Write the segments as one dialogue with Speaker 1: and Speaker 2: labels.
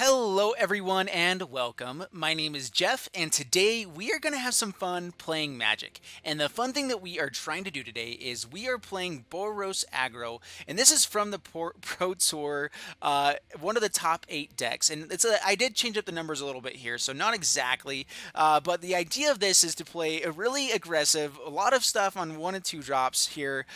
Speaker 1: Hello, everyone, and welcome. My name is Jeff, and today we are going to have some fun playing Magic. And the fun thing that we are trying to do today is we are playing Boros Aggro, and this is from the Pro Tour, one of the top 8 decks. And I did change up the numbers a little bit here, so not exactly, but the idea of this is to play a really aggressive, a lot of stuff on 1 and 2 drops here,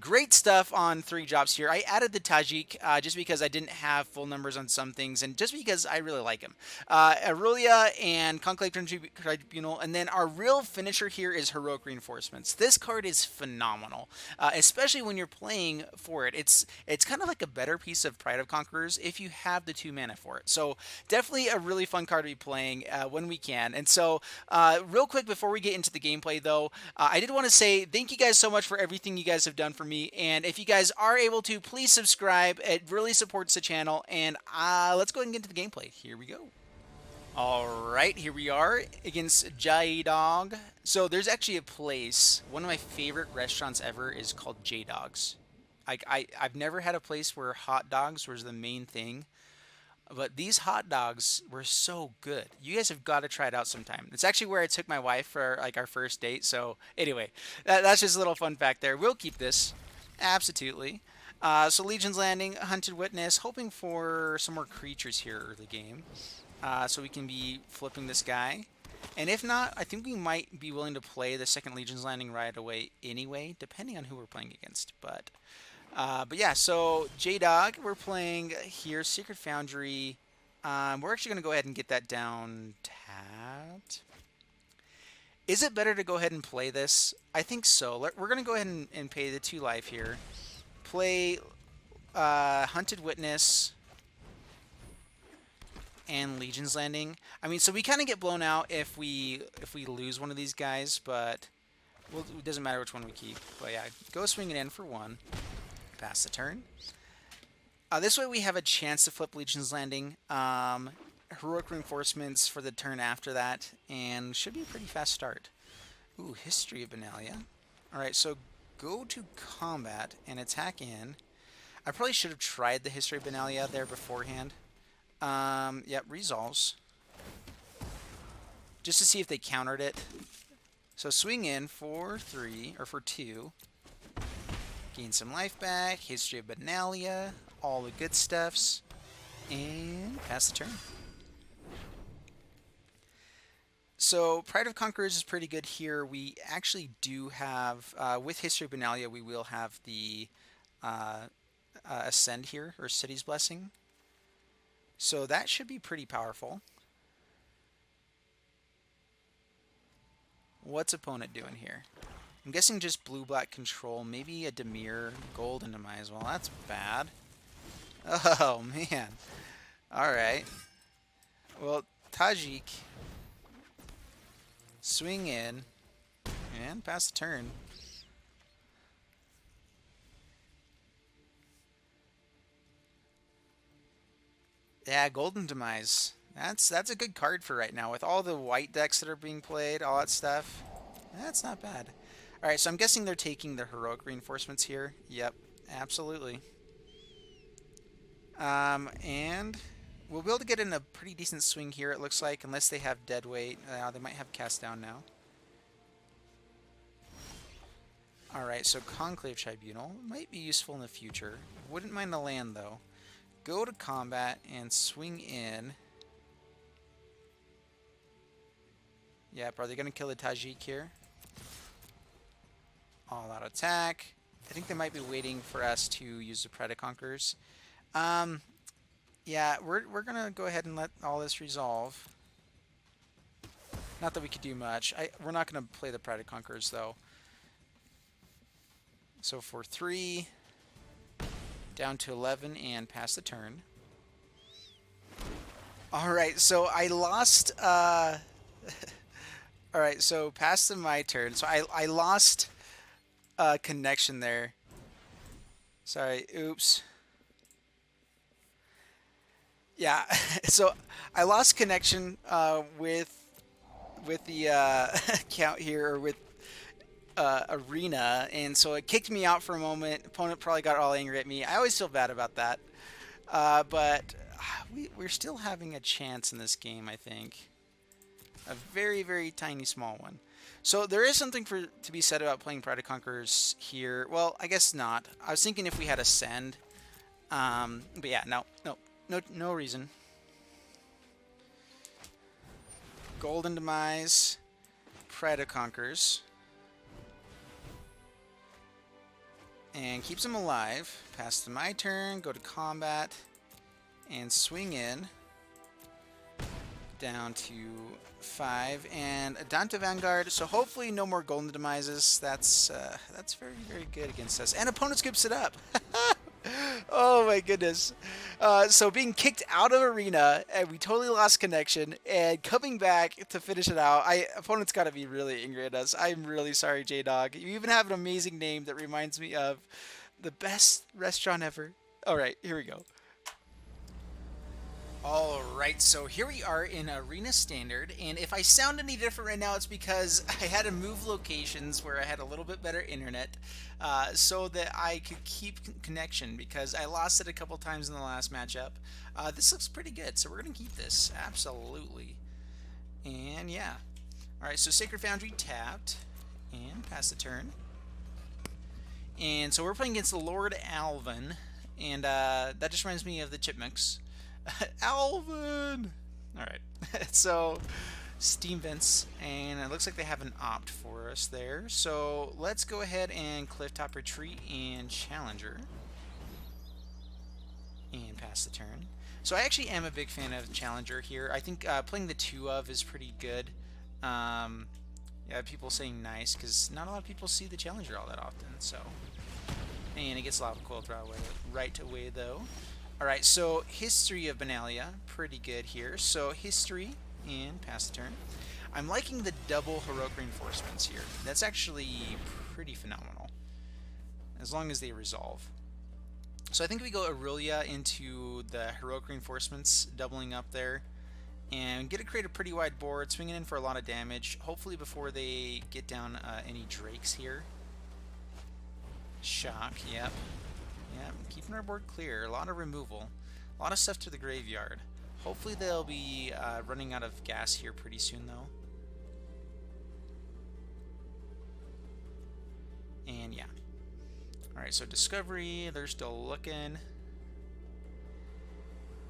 Speaker 1: great stuff on 3 drops here. I added the Tajic just because I didn't have full numbers on some things, and just because I really like him. Aurelia and Conclave Tribunal, and then our real finisher here is Heroic Reinforcements. This card is phenomenal, especially when you're playing for it. It's kind of like a better piece of Pride of Conquerors if you have the 2 mana for it. So definitely a really fun card to be playing when we can. And so real quick before we get into the gameplay though, I did want to say thank you guys so much for everything you guys have done for me. And if you guys are able to, please subscribe. It really supports the channel. And let's go ahead and get into the gameplay. Here we go. All right, here we are against J-Dog. So there's actually a place, one of my favorite restaurants ever is called J-Dog's. I've never had a place where hot dogs was the main thing, but these hot dogs were so good. You guys have got to try it out sometime. It's actually where I took my wife for like our first date. So anyway, that's just a little fun fact there. We'll keep this. Absolutely. So Legion's Landing, Hunted Witness, hoping for some more creatures here early game. So we can be flipping this guy. And if not, I think we might be willing to play the second Legion's Landing right away anyway, depending on who we're playing against. But yeah, so J-Dog, we're playing here, Sacred Foundry. We're actually going to go ahead and get that down tapped. Is it better to go ahead and play this? I think so. We're going to go ahead and pay the 2 life here. Play Hunted Witness and Legion's Landing. I mean, so we kind of get blown out if we lose one of these guys, but it doesn't matter which one we keep. But yeah, go swing it in for 1. Pass the turn. This way we have a chance to flip Legion's Landing. Heroic Reinforcements for the turn after that, and should be a pretty fast start. Ooh, History of Benalia. Alright, so go to combat and attack in. I probably should have tried the History of Benalia there beforehand. Yep, resolves. Just to see if they countered it. So swing in for 3, or for 2. Gain some life back, History of Benalia, all the good stuffs, and pass the turn. So Pride of Conquerors is pretty good here. We actually do have, with History of Benalia, we will have the Ascend here, or City's Blessing. So that should be pretty powerful. What's opponent doing here? I'm guessing just blue-black control, maybe a Dimir, gold into Demise. Well, that's bad. Oh, man. Alright. Well, Tajic. Swing in. And pass the turn. Yeah, Golden Demise. That's a good card for right now. With all the white decks that are being played, all that stuff. That's not bad. Alright, so I'm guessing they're taking the Heroic Reinforcements here. Yep, absolutely. And we'll be able to get in a pretty decent swing here, it looks like, unless they have dead weight. They might have cast down now. Alright, so Conclave Tribunal might be useful in the future. Wouldn't mind the land, though. Go to combat and swing in. Yep, are they going to kill the Tajic here? All out attack. I think they might be waiting for us to use the Pride of Conquerors. Yeah, we're gonna go ahead and let all this resolve. Not that we could do much. We're not gonna play the Pride of Conquerors though. So for 3, down to 11, and pass the turn. All right, so I lost. All right, so pass to my turn. So I lost. Connection there. Sorry, oops. Yeah, so I lost connection with the account here, or with Arena, and so it kicked me out for a moment. Opponent probably got all angry at me. I always feel bad about that. But we're still having a chance in this game, I think. A very, very tiny small one. So there is something to be said about playing Pride of Conquerors here. Well, I guess not. I was thinking if we had Ascend. But yeah, no reason. Golden Demise, Pride of Conquerors. And keeps him alive. Pass to my turn, go to combat, and swing in. Down to 5, and Adanto Vanguard. So hopefully no more Golden Demises. That's very, very good against us. And opponent scoops it up. Oh my goodness. So being kicked out of arena, and we totally lost connection, and coming back to finish it out. Opponent's got to be really angry at us. I'm really sorry, J-Dog. You even have an amazing name that reminds me of the best restaurant ever. All right, here we go. Alright, so here we are in Arena Standard, and if I sound any different right now, it's because I had to move locations where I had a little bit better internet so that I could keep connection, because I lost it a couple times in the last matchup. This looks pretty good, so we're going to keep this, absolutely. And yeah. Alright, so Sacred Foundry tapped, and pass the turn. And so we're playing against the Lord Alvin, and that just reminds me of the Chipmunks. Alvin! Alright, so Steam Vents, and it looks like they have an opt for us there. So let's go ahead and Clifftop Retreat and Challenger. And pass the turn. So I actually am a big fan of Challenger here. I think playing the 2 of is pretty good. Yeah, people saying nice, because not a lot of people see the Challenger all that often, so. And it gets a lot of coil throw right away though. Alright, so History of Benalia, pretty good here. So History, and pass the turn. I'm liking the double Heroic Reinforcements here. That's actually pretty phenomenal, as long as they resolve. So I think we go Aurelia into the Heroic Reinforcements, doubling up there, and get to create a pretty wide board, swinging in for a lot of damage, hopefully before they get down any Drakes here. Shock, yep. Yeah, keeping our board clear. A lot of removal. A lot of stuff to the graveyard. Hopefully they'll be running out of gas here pretty soon, though. And yeah. Alright, so Discovery, they're still looking.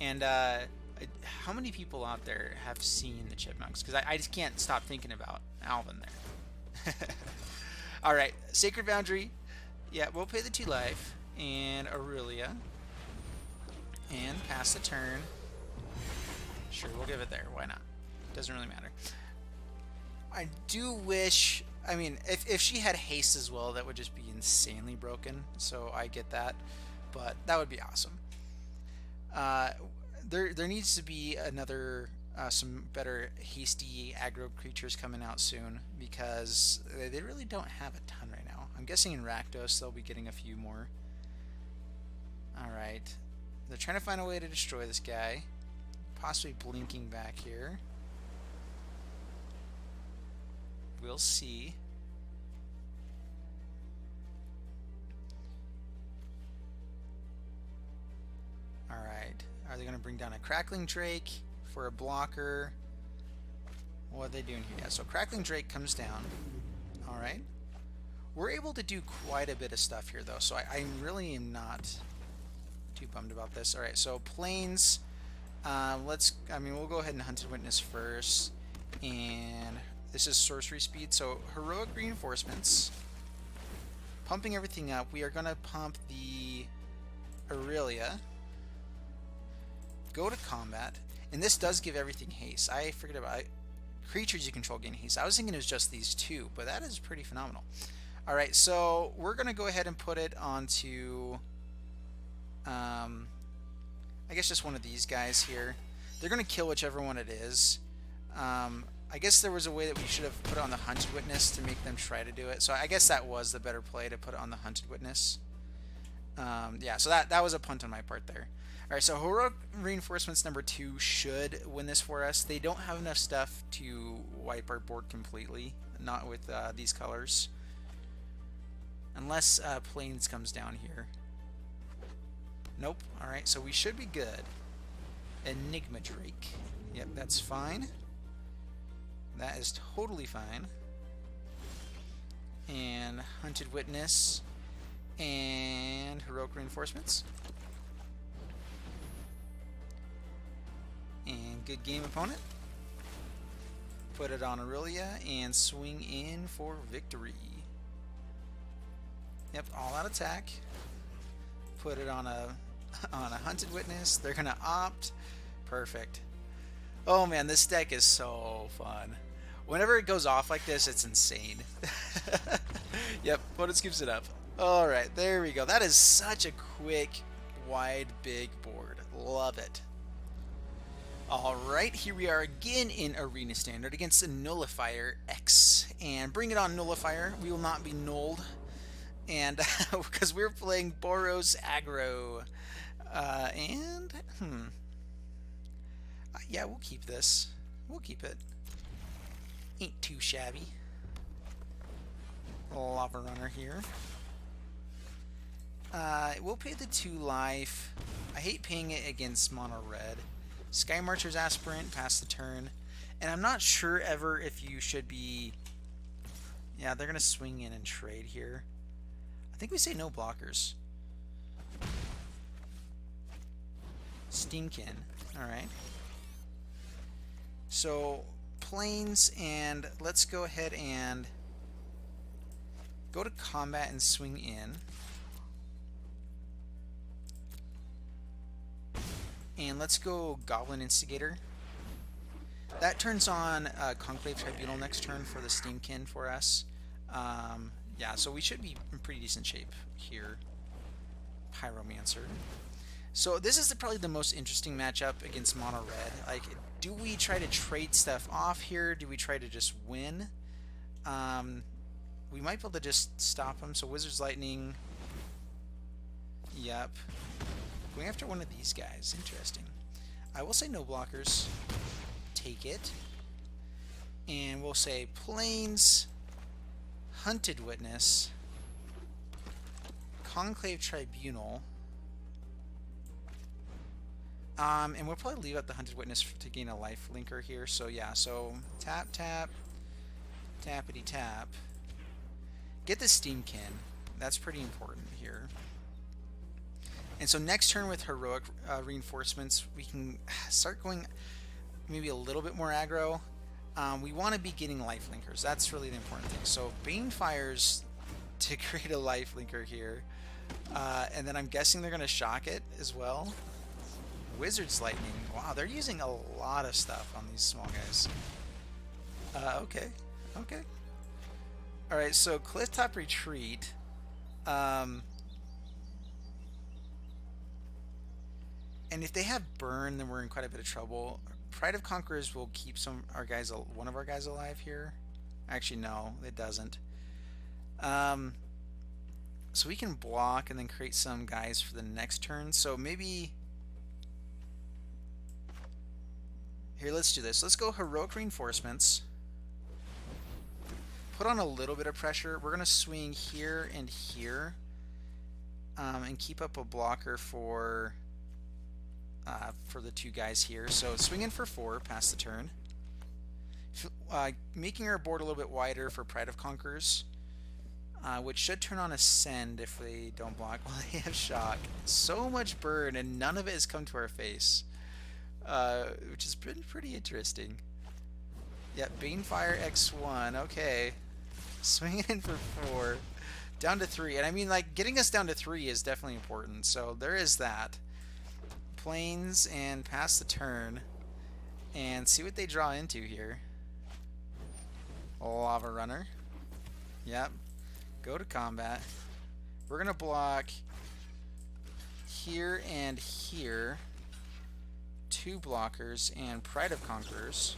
Speaker 1: And how many people out there have seen the Chipmunks? Because I just can't stop thinking about Alvin there. Alright, Sacred Foundry. Yeah, we'll pay the 2 life. And Aurelia, and pass the turn. Sure, we'll give it there. Why not? Doesn't really matter. I do wish, I mean, if she had haste as well, that would just be insanely broken. So I get that, but that would be awesome. There needs to be another some better hasty aggro creatures coming out soon, because they really don't have a ton right now. I'm guessing in Rakdos they'll be getting a few more. Alright, they're trying to find a way to destroy this guy. Possibly blinking back here. We'll see. Alright, are they going to bring down a Crackling Drake for a blocker? What are they doing here? Yeah, so Crackling Drake comes down. Alright. We're able to do quite a bit of stuff here, though, so I really am not too bummed about this. Alright, so Plains, we'll go ahead and Hunted Witness first, and this is sorcery speed, so Heroic Reinforcements, pumping everything up. We are going to pump the Aurelia, go to combat, and this does give everything haste. I forget about it. Creatures you control gain haste. I was thinking it was just these 2, but that is pretty phenomenal. Alright, so we're going to go ahead and put it onto I guess just one of these guys here. They're going to kill whichever one it is. I guess there was a way that we should have put it on the Hunted Witness to make them try to do it. So I guess that was the better play, to put it on the Hunted Witness. Yeah, so that was a punt on my part there. Alright, so Heroic Reinforcements number 2 should win this for us. They don't have enough stuff to wipe our board completely. Not with these colors. Unless Plains comes down here. Nope. Alright, so we should be good. Enigma Drake. Yep, that's fine. That is totally fine. And Hunted Witness. And Heroic Reinforcements. And good game, opponent. Put it on Aurelia and swing in for victory. Yep, all out attack. Put it on a Hunted Witness. They're gonna opt. Perfect. Oh man, this deck is so fun. Whenever it goes off like this, it's insane. Yep, opponent scoops it up. All right, there we go. That is such a quick, wide, big board. Love it. Alright, here we are again in Arena Standard against the Nullifier X. And bring it on, Nullifier. We will not be nulled. And because we're playing Boros Aggro. Yeah, we'll keep this. We'll keep it. Ain't too shabby. Lava Runner here. We'll pay the 2 life. I hate paying it against mono red. Skymarcher's Aspirant, pass the turn. And I'm not sure ever if you should be... Yeah, they're going to swing in and trade here. I think we say no blockers. Steamkin. Alright. So, planes, and let's go ahead and go to combat and swing in. And let's go Goblin Instigator. That turns on Conclave Tribunal next turn for the Steamkin for us. Yeah, so we should be in pretty decent shape here. Pyromancer. So this is probably the most interesting matchup against mono red. Like, do we try to trade stuff off here? Do we try to just win? We might be able to just stop them. So Wizard's Lightning. Yep. Going after one of these guys. Interesting. I will say no blockers. Take it. And we'll say Plains, Hunted Witness, Conclave Tribunal. And we'll probably leave out the Hunted Witness to gain a life linker here. So yeah, so tap, tap, tappity tap. Get the Steamkin. That's pretty important here. And so next turn with Heroic Reinforcements, we can start going maybe a little bit more aggro. We want to be getting life linkers. That's really the important thing. So Banefires to create a life linker here. And then I'm guessing they're going to shock it as well. Wizard's Lightning. Wow, they're using a lot of stuff on these small guys. Okay. Okay. Alright, so Clifftop Retreat. And if they have burn, then we're in quite a bit of trouble. Pride of Conquerors will keep one of our guys alive here. Actually, no, it doesn't. So we can block and then create some guys for the next turn. So maybe here, let's do this. Let's go Heroic Reinforcements. Put on a little bit of pressure. We're gonna swing here and here, and keep up a blocker for the 2 guys here. So swing in for 4, pass the turn. Making our board a little bit wider for Pride of Conquerors, which should turn on Ascend if they don't block. Well, they have Shock. So much burn, and none of it has come to our face, which has been pretty interesting. Yep, Banefire X1. Okay. Swinging in for 4. Down to 3. And I mean, like, getting us down to 3 is definitely important. So there is that. Planes and pass the turn and see what they draw into here. Lava Runner. Yep. Go to combat. We're gonna block here and here. 2 blockers and Pride of Conquerors.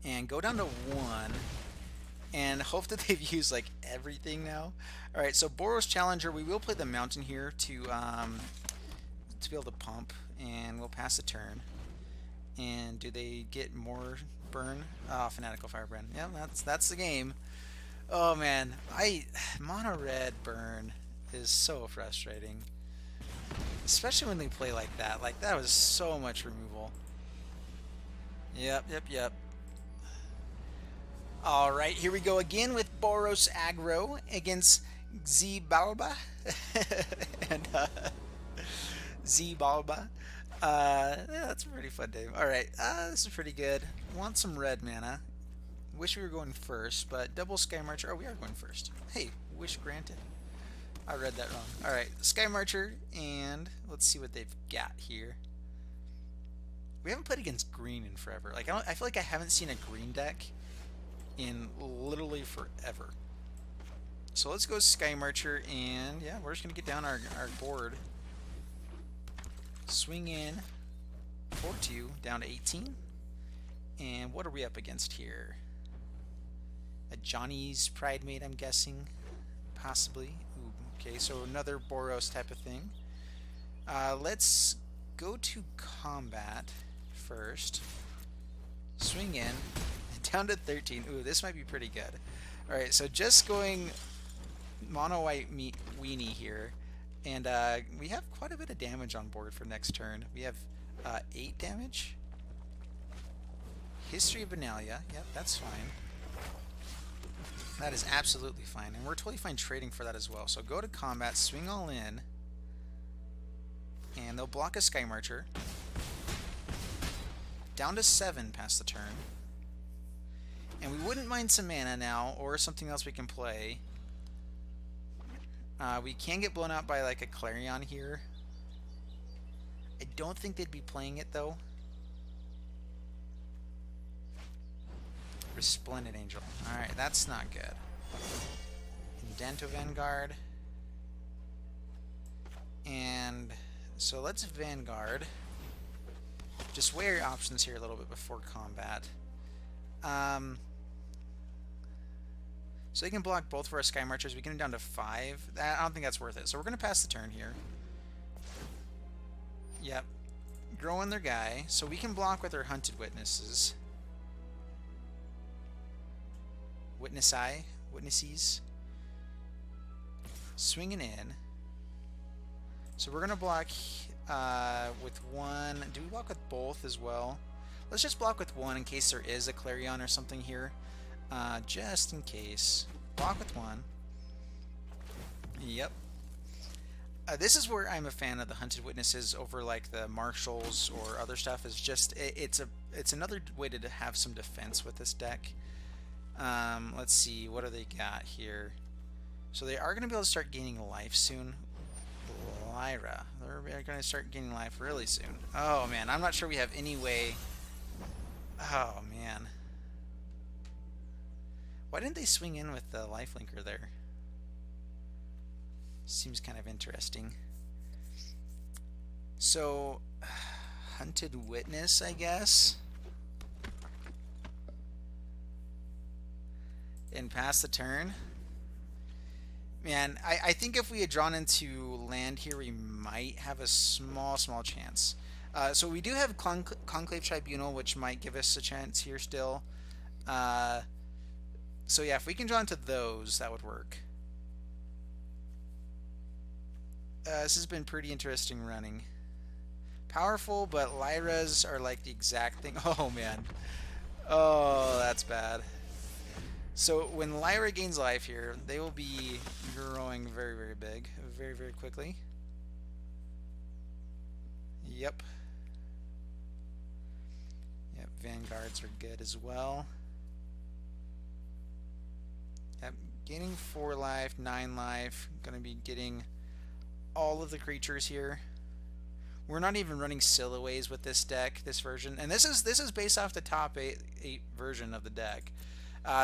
Speaker 1: And go down to 1. And hope that they've used like everything now. Alright, so Boros Challenger, we will play the mountain here to be able to pump, and we'll pass the turn. And do they get more burn? Oh, Fanatical Firebrand. Yeah, that's the game. Oh man, mono red burn is so frustrating. Especially when they play like that. Like, that was so much removal. Yep, yep, yep. Alright, here we go again with Boros Aggro against Zibalba. and Zibalba. Yeah, that's a pretty fun name. Alright, this is pretty good. Want some red mana. Wish we were going first, but double Skymarcher. Oh, we are going first. Hey, wish granted. I read that wrong. Alright, Skymarcher, and let's see what they've got here. We haven't played against green in forever. Like, I feel like I haven't seen a green deck in literally forever. So let's go Skymarcher, and yeah, we're just going to get down our board. Swing in 4-2, down to 18. And what are we up against here? Ajani's Pride Mate, I'm guessing. Possibly. Ooh, okay, so another Boros type of thing. Let's go to combat first. Swing in. Down to 13. Ooh, this might be pretty good. Alright, so just going mono white weenie here. And we have quite a bit of damage on board for next turn. We have 8 damage. History of Benalia. Yep, that's fine. That is absolutely fine. And we're totally fine trading for that as well. So go to combat, swing all in. And they'll block a Skymarcher. Down to 7 past the turn. And we wouldn't mind some mana now, or something else we can play. We can get blown out by like a Clarion here. I don't think they'd be playing it though. Resplendent Angel. Alright, that's not good. Adanto Vanguard. And so let's Vanguard. Just weigh your options here a little bit before combat. So they can block both of our Skymarchers. We get them down to 5. I don't think that's worth it. So we're going to pass the turn here. Yep. Growing their guy. So we can block with our Hunted Witnesses. Witnesses. Swinging in. So we're going to block with one. Do we block with both as well? Let's just block with one in case there is a Clarion or something here. Just in case. Block with one. Yep. This is where I'm a fan of the Hunted Witnesses over like the Marshals or other stuff. Is just it's another way to have some defense with this deck. Let's see, what do they got here? So they are going to be able to start gaining life soon. Lyra. They're going to start gaining life really soon. Oh man, I'm not sure we have any way. Oh man. Why didn't they swing in with the lifelinker there? Seems kind of interesting. So, Hunted Witness, I guess. And pass the turn. Man, I think if we had drawn into land here, we might have a small chance. So we do have Conclave Tribunal, which might give us a chance here still. So yeah, if we can draw into those, that would work. This has been pretty interesting running. Powerful, but Lyras are like the exact thing. Oh man. Oh, that's bad. So when Lyra gains life here, they will be growing very, very big, very, very quickly. Yep. Yep, Vanguards are good as well. Yep, gaining 4 life, 9 life. Going to be getting all of the creatures here. We're not even running Sillaways with this deck, this version, and this is based off the top 8 version of the deck.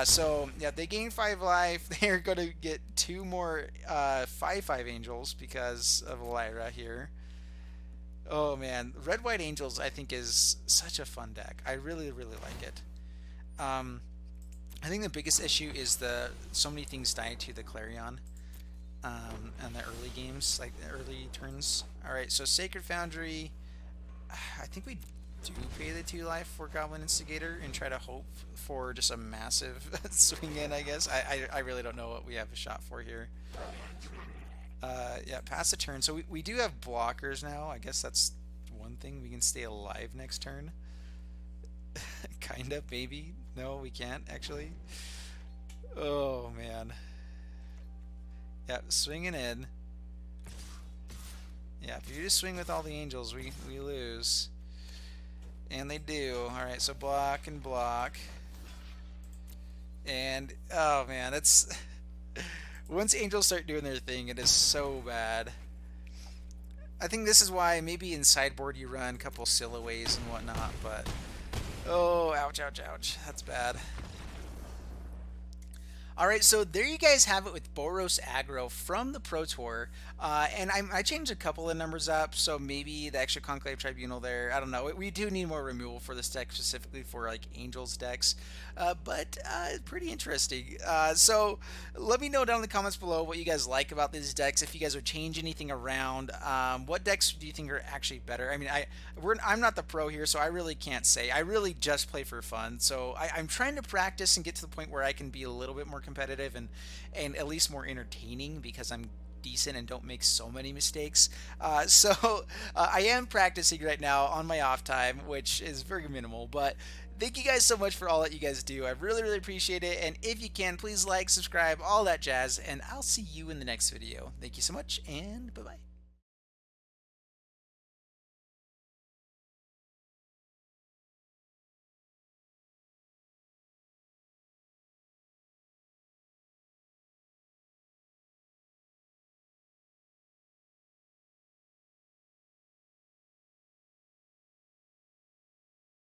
Speaker 1: So yeah, they gain 5 life. They're going to get 2 more 5/5 angels because of Lyra here. Oh man, Red White Angels I think is such a fun deck. I really, really like it. I think the biggest issue is so many things die to the Clarion in the early games, like the early turns. Alright, so Sacred Foundry, I think we do pay the 2 life for Goblin Instigator and try to hope for just a massive swing in, I guess. I really don't know what we have a shot for here. Yeah, pass the turn. So we do have blockers now. I guess that's one thing. We can stay alive next turn. Kind of, maybe. No, we can't, actually. Oh, man. Yeah, swinging in. Yeah, if you just swing with all the angels, we lose. And they do. Alright, so block and block. And, oh man, that's... Once angels start doing their thing, it is so bad. I think this is why maybe in sideboard you run a couple Sillaways and whatnot, but... Oh, ouch, ouch, ouch. That's bad. Alright, so there you guys have it with Boros Aggro from the Pro Tour. And I changed a couple of numbers up, so maybe the extra Conclave Tribunal there. I don't know. We do need more removal for this deck, specifically for like Angels decks. But pretty interesting. So let me know down in the comments below what you guys like about these decks. If you guys would change anything around. What decks do you think are actually better? I mean, I'm not the pro here, so I really can't say. I really just play for fun. So I'm trying to practice and get to the point where I can be a little bit more competitive and at least more entertaining because I'm decent and don't make so many mistakes. So I am practicing right now on my off time, which is very minimal, but thank you guys so much for all that you guys do. I really, really appreciate it. And if you can, please like, subscribe, all that jazz, and I'll see you in the next video. Thank you so much, and bye-bye.